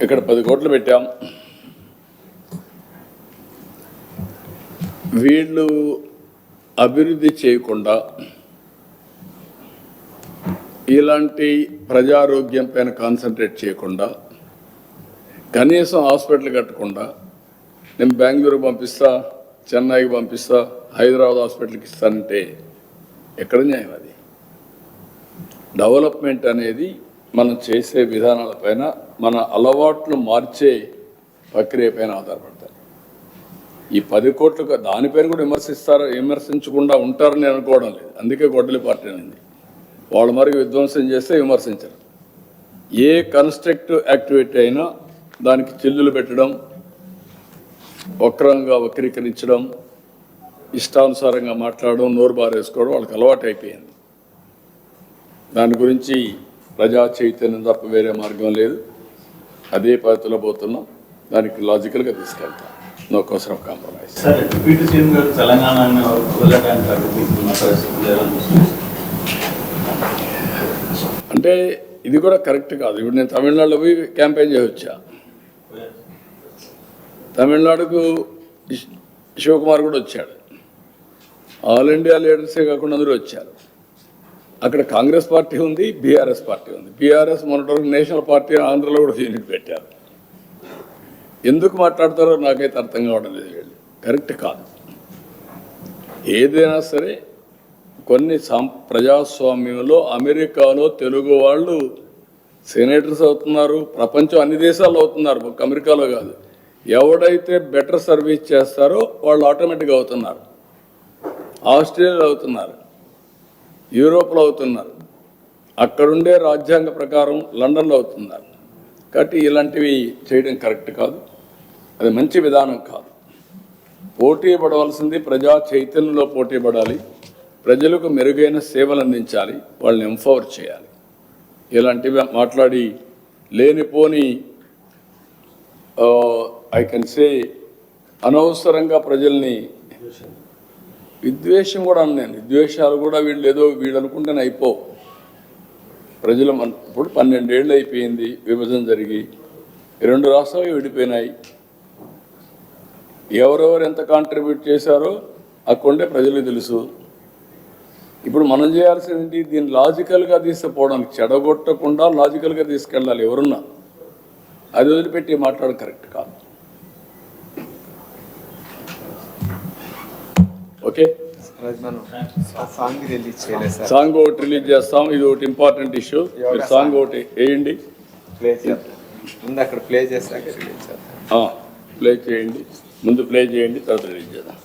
ఇక్కడ 10 కోట్లు పెట్టాం. వీళ్ళు అభివృద్ధి చేయకుండా ఇలాంటి ప్రజారోగ్యం పైన కాన్సన్ట్రేట్ చేయకుండా కనీసం హాస్పిటల్ కట్టకుండా నేను బెంగళూరు పంపిస్తా, చెన్నైకి పంపిస్తా, హైదరాబాద్ హాస్పిటల్కి ఇస్తానంటే ఎక్కడ న్యాయం? అది డెవలప్మెంట్ అనేది మనం చేసే విధానాలపైన, మన అలవాట్లు మార్చే ప్రక్రియ పైన ఆధారపడతాయి. ఈ 10 కోట్లు దానిపైన కూడా విమర్శించకుండా ఉంటారని అనుకోవడం లేదు. అందుకే గొడ్డలి పార్టీ అనేది వాళ్ళ మరికి విధ్వంసం చేస్తే విమర్శించరు. ఏ కన్స్ట్రక్టివ్ యాక్టివిటీ అయినా దానికి చిల్లులు పెట్టడం, వక్రంగా వక్రీకరించడం, ఇష్టానుసారంగా మాట్లాడడం, నోరు బారేసుకోవడం వాళ్ళకి అలవాటు అయిపోయింది. దాని గురించి ప్రజా చైతన్యం తప్ప వేరే మార్గం లేదు. అదే పద్ధతిలో పోతున్నాం. దానికి లాజికల్గా తీసుకెళ్తాం. నో కోసరం కాంప్రమైజ్. అంటే ఇది కూడా కరెక్ట్ కాదు. ఇప్పుడు నేను తమిళనాడులో పోయి క్యాంపెయిన్ చేసి వచ్చా. తమిళనాడుకు శివకుమార్ కూడా వచ్చాడు. ఆల్ ఇండియా లీడర్సే కాకుండా అందరూ వచ్చారు. అక్కడ కాంగ్రెస్ పార్టీ ఉంది, బీఆర్ఎస్ పార్టీ ఉంది. బీఆర్ఎస్ మొన్నటి నేషనల్ పార్టీ ఆంధ్రలో కూడా యూనిట్ పెట్టారు. ఎందుకు మాట్లాడతారో నాకైతే అర్థం కావడం లేదు. వీళ్ళు కరెక్ట్ కాదు. ఏదైనా సరే కొన్ని ప్రజాస్వామ్యంలో అమెరికాలో తెలుగు వాళ్ళు సెనేటర్స్ అవుతున్నారు, ప్రపంచం అన్ని దేశాల్లో అవుతున్నారు, ఒక అమెరికాలో కాదు. ఎవడైతే బెటర్ సర్వీస్ చేస్తారో వాళ్ళు ఆటోమేటిక్గా అవుతున్నారు. ఆస్ట్రేలియాలో అవుతున్నారు, యూరోప్లో అవుతున్నారు, అక్కడుండే రాజ్యాంగ ప్రకారం లండన్లో అవుతున్నారు. కాబట్టి ఇలాంటివి చేయడం కరెక్ట్ కాదు. అది మంచి విధానం కాదు. పోటీ పడవలసింది ప్రజా చైతన్యంలో పోటీ పడాలి. ప్రజలకు మెరుగైన సేవలు అందించాలి, వాళ్ళని ఎంపవర్ చేయాలి. ఇలాంటివి మాట్లాడి లేనిపోని ఐ కెన్ సే అనవసరంగా ప్రజల్ని విద్వేషం కూడా అన్నాను. విద్వేషాలు కూడా వీళ్ళు అనుకుంటేనే అయిపోవు. ప్రజలు ఇప్పుడు 12 ఏళ్ళు అయిపోయింది విభజన జరిగి, 2 రాష్ట్రాలు విడిపోయినాయి. ఎవరెవరు ఎంత కాంట్రిబ్యూట్ చేశారో అక్కడే ప్రజలకు తెలుసు. ఇప్పుడు మనం చేయాల్సింది దీన్ని లాజికల్గా తీసుకుపోవడానికి, చెడగొట్టకుండా లాజికల్గా తీసుకెళ్ళాలి. ఎవరున్నా అది వదిలిపెట్టి మాట్లాడడం కరెక్ట్ కాదు. ఓకే, సాంగ్ ఒకటి రిలీజ్ చేస్తాం. ఇది ఒకటి ఇంపార్టెంట్ ఇష్యూ. మీరు సాంగ్ ఒకటి వేయండి, ముందు అక్కడ ప్లే చేస్తాక రిలీజ్ చేద్దాం. ప్లే చేయండి, ముందు ప్లే చేయండి, తర్వాత రిలీజ్ చేద్దాం.